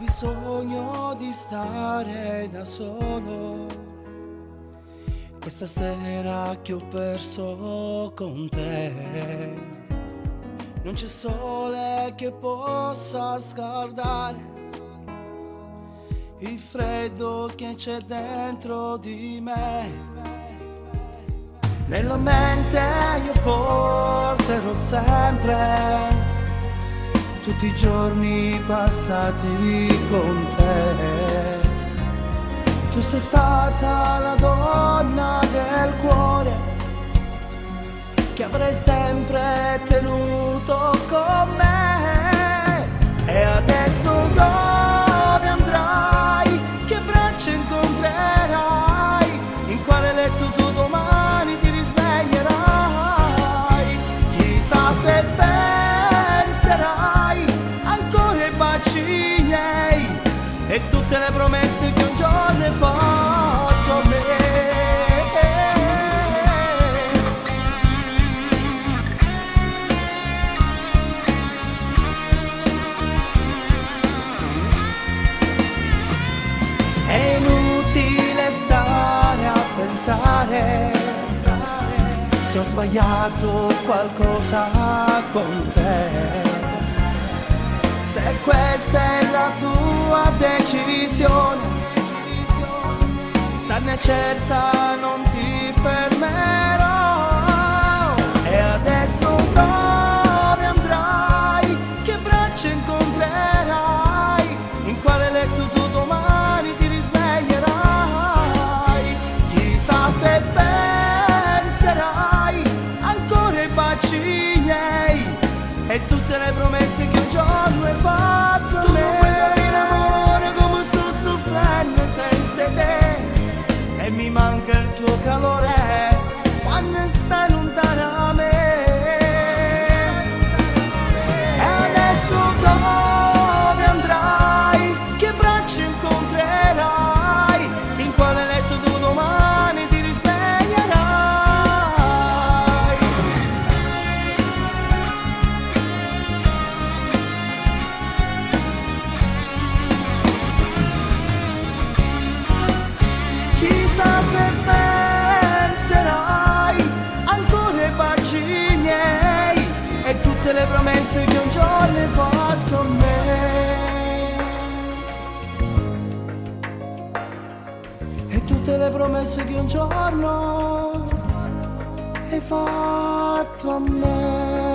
bisogno di stare da solo. Questa sera che ho perso con te, non c'è sole che possa scaldare il freddo che c'è dentro di me. Nella mente io porterò sempre tutti i giorni passati con te. Tu sei stata la donna del cuore che avrei sempre tenuto con me. E adesso dove andrai? Che braccia incontrerai? In quale letto tu domani ti risveglierai? Chissà se penserai ancora ai baci miei e tutte le promesse che un giorno hai fatto a me. È inutile stare a pensare se ho sbagliato qualcosa con te. Se questa è la tua decisione, starne certa non ti fermerò. E adesso dove andrai? Che braccia incontrerai? In quale letto tu domani ti risveglierai? Chissà se penserai ancora ai baci miei e tutte le promesse che un giorno hai fatto a me. Tu non puoi capire amore come sto soffrendo senza te, e mi manca il tuo calore quando stai lontana da me. E adesso dove andrai? Che braccia incontrerai? In quale letto tu domani ti risveglierai? Chissà se penserai ancora ai baci miei e tutte le promesse che un giorno hai fatto a me. E tutte le promesse che un giorno hai fatto a me.